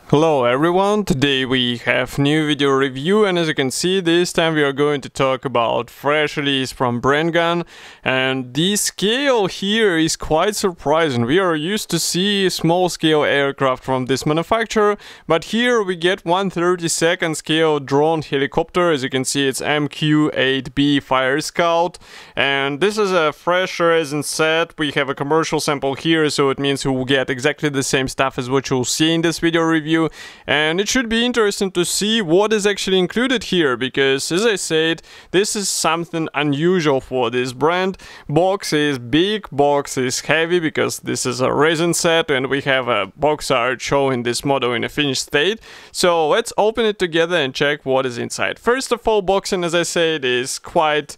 Hello everyone, today we have new video review, and as you can see, this time we are going to talk about fresh release from Brengun, and the scale here is quite surprising. We are used to see small scale aircraft from this manufacturer, but here we get 1/32 scale drone helicopter. As you can see, it's MQ-8B Fire Scout, and this is a fresh resin set. We have a commercial sample here, so it means you will get exactly the same stuff as what you'll see in this video review. And it should be interesting to see what is actually included here, because as I said, this is something unusual for this brand. Box is big, box is heavy, because this is a resin set and we have a box art showing this model in a finished state. So let's open it together and check what is inside. First of all, boxing, as I said, is quite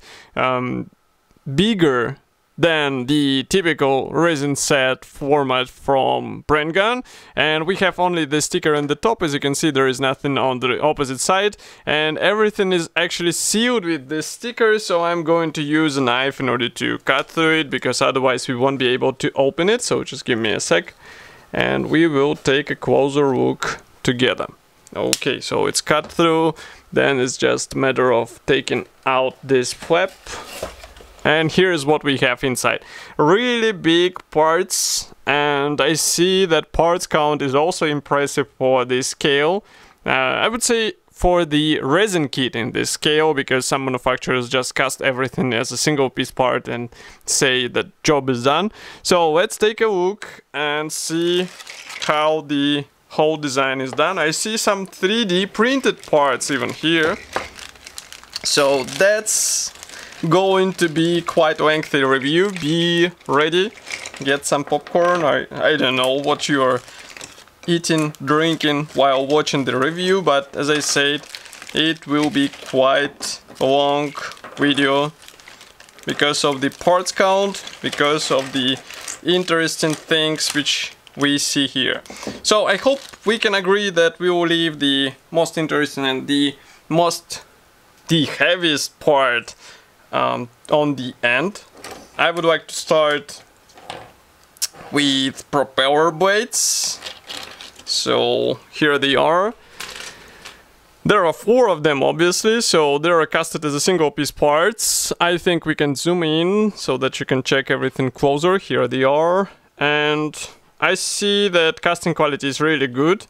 bigger than the typical resin set format from Brengun, and we have only the sticker on the top. As you can see, there is nothing on the opposite side, and everything is actually sealed with this sticker, so I'm going to use a knife in order to cut through it, because otherwise we won't be able to open it. So just give me a sec and we will take a closer look together. Okay, so it's cut through, then it's just a matter of taking out this flap. And here's what we have inside. Really big parts, and I see that parts count is also impressive for this scale. I would say for the resin kit in this scale, because some manufacturers just cast everything as a single piece part and say the job is done. So let's take a look and see how the whole design is done. I see some 3D printed parts even here. So that's going to be quite lengthy review. Be ready, get some popcorn. I don't know what you are eating, drinking while watching the review, but as I said, it will be quite a long video because of the parts count, because of the interesting things which we see here. So I hope we can agree that we will leave the most interesting and the heaviest part on the end. I would like to start with propeller blades. So here they are. There are 4 of them, obviously, so they are casted as a single piece parts. I think we can zoom in so that you can check everything closer. Here they are, and I see that casting quality is really good.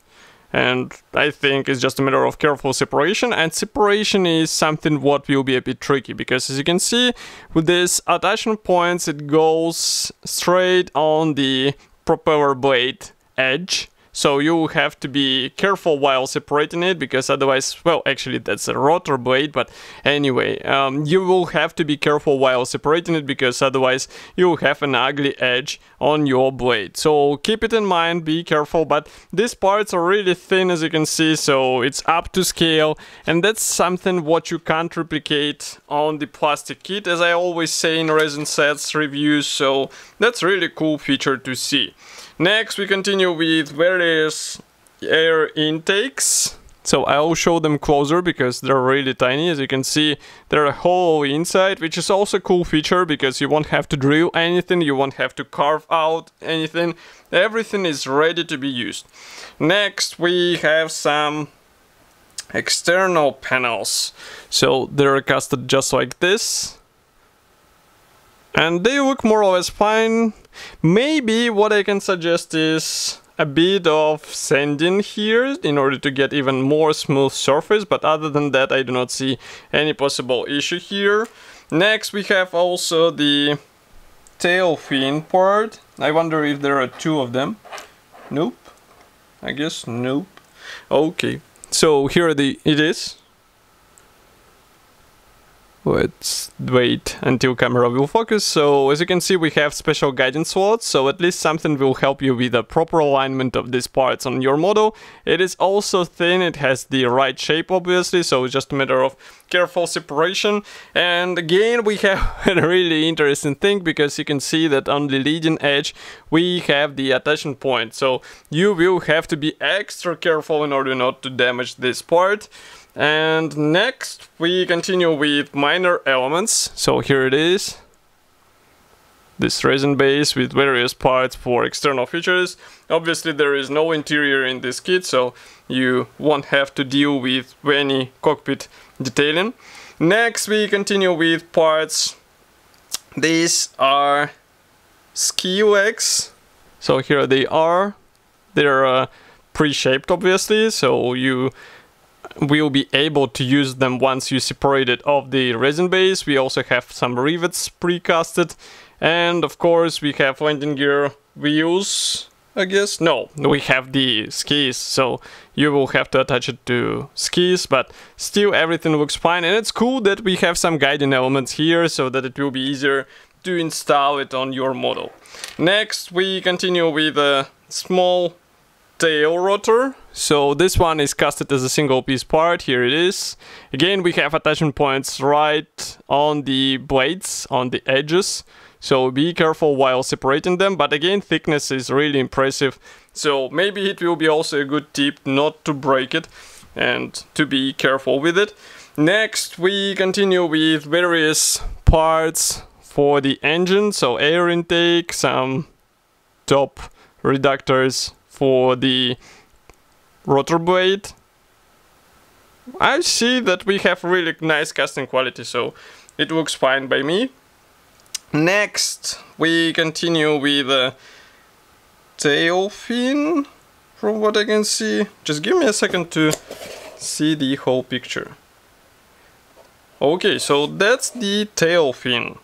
And I think it's just a matter of careful separation, and separation is something what will be a bit tricky, because as you can see with these attachment points, it goes straight on the propeller blade edge. So you have to be careful while separating it, because otherwise, well, actually that's a rotor blade, but anyway, you will have to be careful while separating it, because otherwise you will have an ugly edge on your blade. So keep it in mind, be careful, but these parts are really thin, as you can see, so it's up to scale, and that's something what you can't replicate on the plastic kit, as I always say in resin sets reviews, so that's really cool feature to see. Next, we continue with various air intakes. So I'll show them closer because they're really tiny. As you can see, they're a hole inside, which is also a cool feature because you won't have to drill anything, you won't have to carve out anything. Everything is ready to be used. Next, we have some external panels. So they're casted just like this, and they look more or less fine. Maybe what I can suggest is a bit of sanding here in order to get even more smooth surface, but other than that I do not see any possible issue here. Next, we have also the tail fin part. I wonder if there are 2 of them. Nope. I guess nope. Okay, so here it is. Let's wait until camera will focus. So as you can see, we have special guidance slots, so at least something will help you with the proper alignment of these parts on your model. It is also thin, it has the right shape obviously, so it's just a matter of careful separation. And again, we have a really interesting thing, because you can see that on the leading edge we have the attachment point, so you will have to be extra careful in order not to damage this part. And next we continue with minor elements. So here it is. this resin base with various parts for external features. Obviously there is no interior in this kit, so you won't have to deal with any cockpit detailing. Next we continue with parts. These are ski legs. So here they are. They're pre-shaped obviously, so you will be able to use them once you separate it off the resin base. We also have some rivets pre-casted, and of course we have landing gear wheels, I guess. No, we have the skis, so you will have to attach it to skis, but still everything looks fine. And it's cool that we have some guiding elements here so that it will be easier to install it on your model. Next we continue with a small tail rotor. So this one is casted as a single piece part. Here it is. Again, we have attachment points right on the blades, on the edges, so be careful while separating them. But again, thickness is really impressive, so maybe it will be also a good tip not to break it and to be careful with it. Next we continue with various parts for the engine, so air intake, some top reductors for the rotor blade. I see that we have really nice casting quality, so it looks fine by me. Next we continue with a tail fin, from what I can see. Just give me a second to see the whole picture. Okay, so that's the tail fin.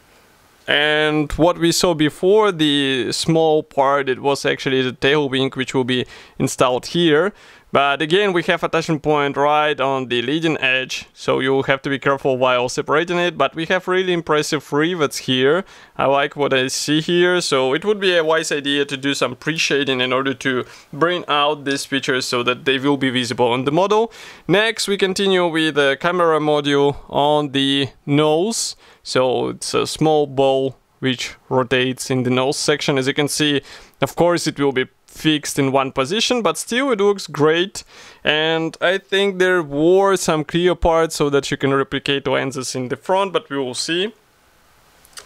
And what we saw before, the small part, it was actually the tail wing, which will be installed here. But again, we have attachment point right on the leading edge, so you'll have to be careful while separating it. But we have really impressive rivets here. I like what I see here, so it would be a wise idea to do some pre-shading in order to bring out these features so that they will be visible on the model. Next, we continue with the camera module on the nose. So it's a small ball which rotates in the nose section. As you can see, of course it will be fixed in one position, but still it looks great. And I think there were some clear parts so that you can replicate lenses in the front, but we will see.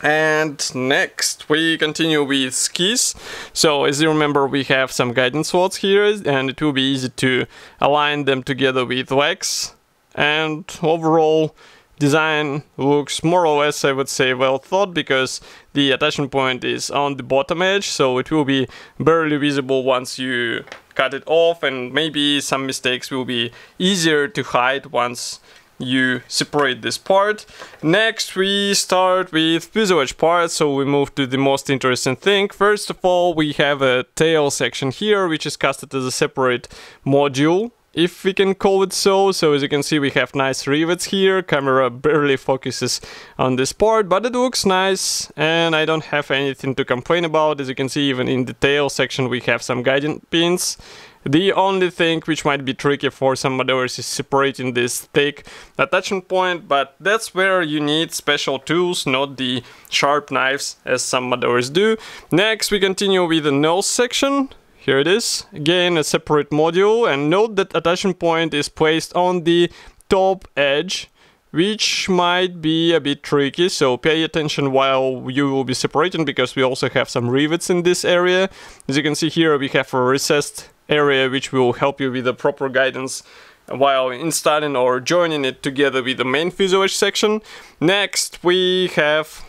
And next we continue with skis. So as you remember, we have some guidance slots here, and it will be easy to align them together with legs. And overall design looks more or less, I would say, well thought, because the attachment point is on the bottom edge, so it will be barely visible once you cut it off, and maybe some mistakes will be easier to hide once you separate this part. Next we start with fuselage parts, so we move to the most interesting thing. First of all, we have a tail section here, which is casted as a separate module, if we can call it so. So as you can see, we have nice rivets here. Camera barely focuses on this part, but it looks nice and I don't have anything to complain about. As you can see, even in the tail section we have some guiding pins. The only thing which might be tricky for some modelers is separating this thick attachment point, but that's where you need special tools, not the sharp knives as some modelers do. Next we continue with the nose section. Here it is, again a separate module, and note that attachment point is placed on the top edge, which might be a bit tricky, so pay attention while you will be separating, because we also have some rivets in this area. As you can see here, we have a recessed area which will help you with the proper guidance while installing or joining it together with the main fuselage section. Next we have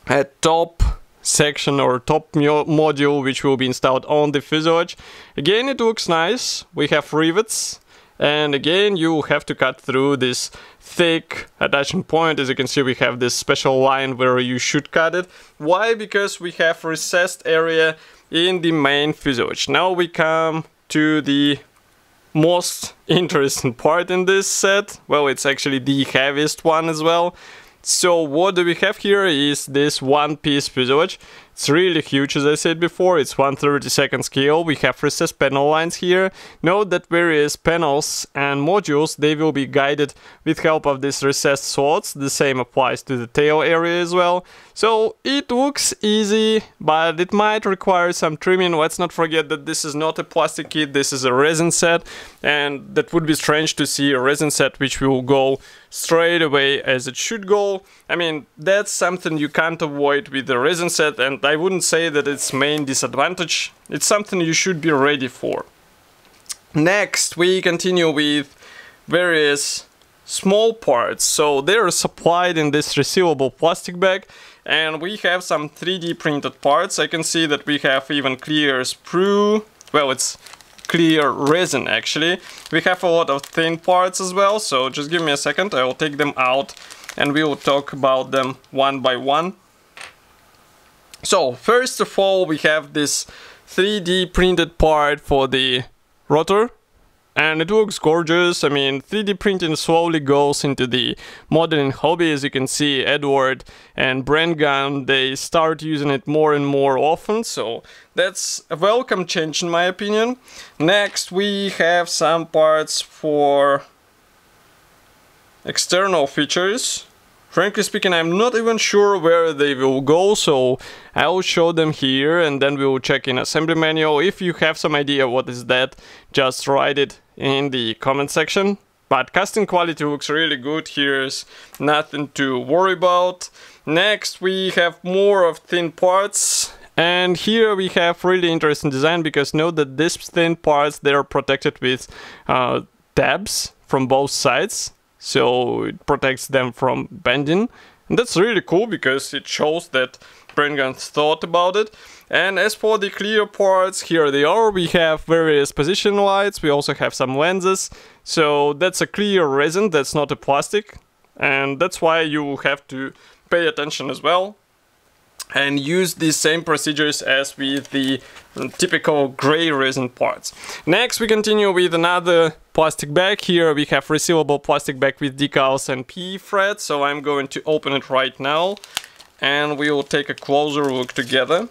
a top section or top module which will be installed on the fuselage. Again, it looks nice. We have rivets, and again you have to cut through this thick attachment point. As you can see, we have this special line where you should cut it. Why? Because we have recessed area in the main fuselage. Now we come to the most interesting part in this set. Well, it's actually the heaviest one as well. So what do we have here is this one-piece fuselage. It's really huge, as I said before. It's 1/32 scale. We have recessed panel lines here. Note that various panels and modules, they will be guided with help of these recessed slots. The same applies to the tail area as well. So it looks easy, but it might require some trimming. Let's not forget that this is not a plastic kit, this is a resin set, and that would be strange to see a resin set which will go straight away as it should go. I mean, that's something you can't avoid with the resin set, and I wouldn't say that it's main disadvantage. It's something you should be ready for. Next, we continue with various small parts. So they're supplied in this resealable plastic bag, and we have some 3D printed parts. I can see that we have even clear sprue. Well, it's clear resin actually. We have a lot of thin parts as well, so just give me a second, I will take them out and we will talk about them one by one. So first of all, we have this 3D printed part for the rotor, and it looks gorgeous. I mean, 3D printing slowly goes into the modeling hobby. As you can see, Edward and Brengun, they start using it more and more often, so that's a welcome change in my opinion. Next, we have some parts for external features. Frankly speaking, I'm not even sure where they will go, so I'll show them here and then we will check in assembly manual. If you have some idea what is that, just write it in the comment section. But casting quality looks really good, here's nothing to worry about. Next, we have more of thin parts. And here we have really interesting design, because note that these thin parts, they are protected with tabs from both sides. So it protects them from bending, and that's really cool because it shows that Brengun thought about it. And as for the clear parts, here they are. We have various position lights, we also have some lenses. So that's a clear resin, that's not a plastic, and that's why you have to pay attention as well and use the same procedures as with the typical gray resin parts. Next, we continue with another plastic bag. Here we have resealable plastic bag with decals and PE thread, so I'm going to open it right now and we will take a closer look together.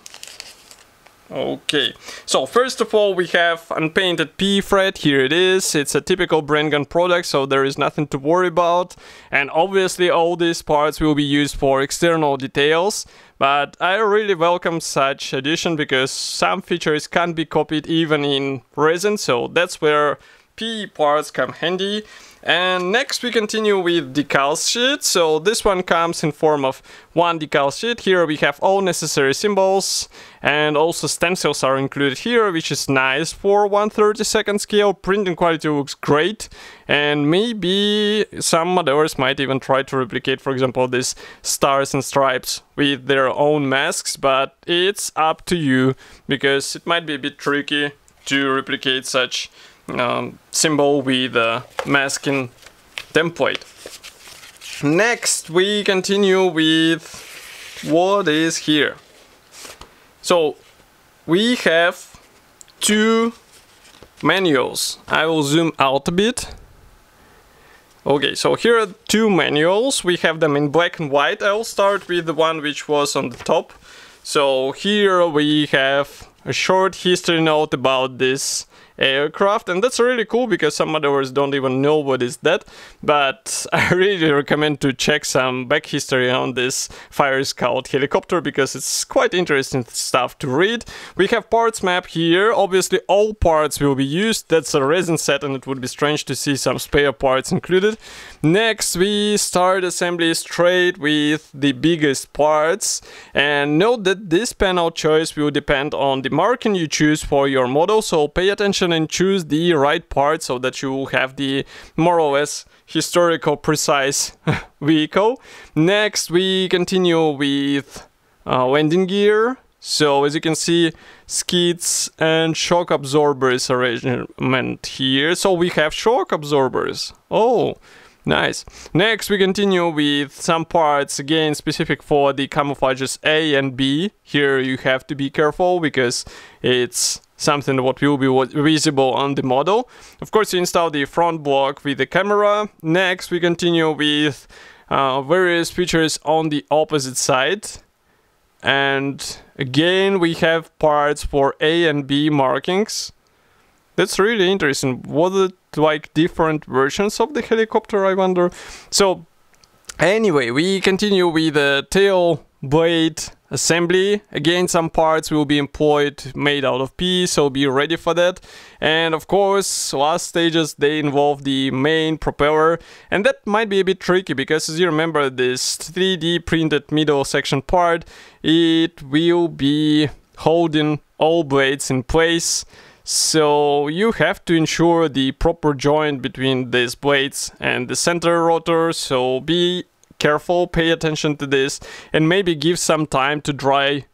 Okay, so first of all, we have unpainted PE thread. Here it is. It's a typical Brengun product, so there is nothing to worry about. And obviously all these parts will be used for external details. But I really welcome such addition because some features can't be copied even in resin, so that's where PE parts come handy. And next we continue with decals sheet. So this one comes in form of one decal sheet. Here we have all necessary symbols, and also stencils are included here, which is nice for 1/32 scale. Printing quality looks great, and maybe some modelers might even try to replicate, for example, these stars and stripes with their own masks, but it's up to you because it might be a bit tricky to replicate such symbol with a masking template. Next, we continue with what is here. So we have two manuals. I will zoom out a bit. Okay, so here are two manuals. We have them in black and white. I'll start with the one which was on the top. So here we have a short history note about this aircraft, and that's really cool because some modelers don't even know what is that, but I really recommend to check some back history on this Fire Scout helicopter because it's quite interesting stuff to read. We have parts map here. Obviously all parts will be used. That's a resin set and it would be strange to see some spare parts included. Next, we start assembly straight with the biggest parts, and note that this panel choice will depend on the marking you choose for your model, so pay attention and choose the right part so that you will have the more or less historical precise vehicle. Next, we continue with landing gear. So as you can see, skids and shock absorbers arrangement here. So we have shock absorbers. Oh, nice. Next, we continue with some parts, again, specific for the camouflages A and B. Here you have to be careful because it's something what will be visible on the model. Of course, you install the front block with the camera. Next, we continue with various features on the opposite side. And again, we have parts for A and B markings. That's really interesting. Was it like different versions of the helicopter, I wonder? So anyway, we continue with the tail blade assembly. Again, some parts will be employed made out of P, so be ready for that. And of course, last stages, they involve the main propeller, and that might be a bit tricky because, as you remember, this 3D printed middle section part, it will be holding all blades in place. So you have to ensure the proper joint between these blades and the center rotor, so be careful, pay attention to this, and maybe give some time to dry,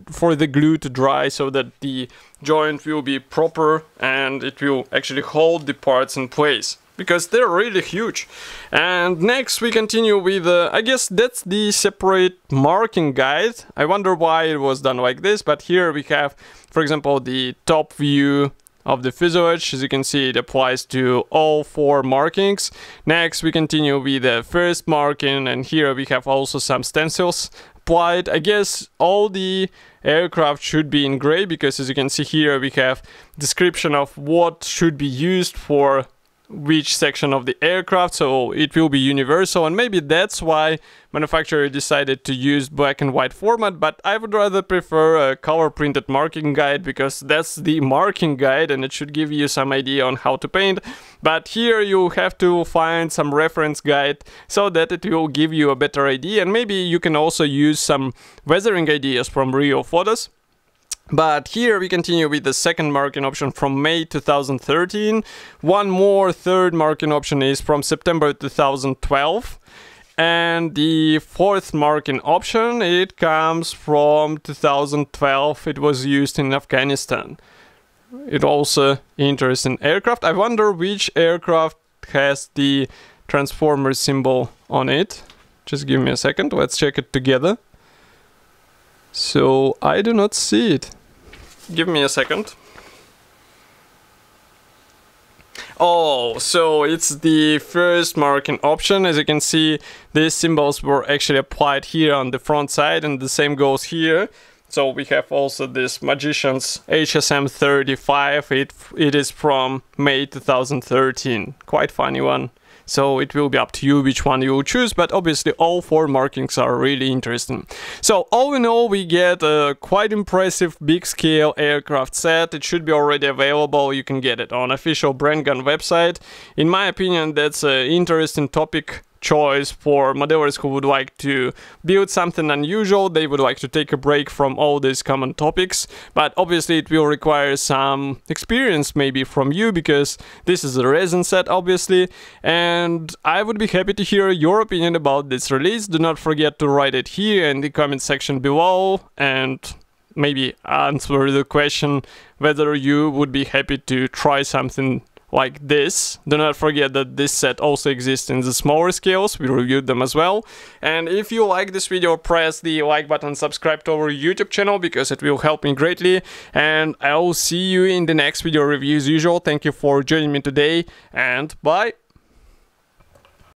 for the glue to dry, so that the joint will be proper and it will actually hold the parts in place, because they're really huge. And next we continue with, I guess that's the separate marking guide. I wonder why it was done like this, but here we have, for example, the top view of the fuselage. As you can see, it applies to all 4 markings. Next we continue with the first marking, and here we have also some stencils applied. I guess all the aircraft should be in gray, because as you can see here, we have description of what should be used for which section of the aircraft, so it will be universal, and maybe that's why manufacturer decided to use black and white format. But I would rather prefer a color printed marking guide, because that's the marking guide and it should give you some idea on how to paint. But here you have to find some reference guide so that it will give you a better idea, and maybe you can also use some weathering ideas from real photos. But here we continue with the second marking option from May 2013. One more third marking option is from September 2012. And the fourth marking option, it comes from 2012. It was used in Afghanistan. It also interesting aircraft. I wonder which aircraft has the transformer symbol on it. Just give me a second, let's check it together. So I do not see it. Give me a second. Oh, so it's the first marking option. As you can see, these symbols were actually applied here on the front side, and the same goes here. So we have also this Magician's HSM 35. It is from May 2013. Quite funny one. So it will be up to you which one you will choose, but obviously all 4 markings are really interesting. So all in all, we get a quite impressive big scale aircraft set. It should be already available. You can get it on official Brengun website. In my opinion, that's an interesting topic choice for modelers who would like to build something unusual. They would like to take a break from all these common topics, but obviously it will require some experience maybe from you, because this is a resin set obviously, and I would be happy to hear your opinion about this release. Do not forget to write it here in the comment section below, and maybe answer the question whether you would be happy to try something like this. Do not forget that this set also exists in the smaller scales. We reviewed them as well. And if you like this video, press the like button, subscribe to our YouTube channel, because it will help me greatly. And I'll see you in the next video review as usual. Thank you for joining me today, and bye!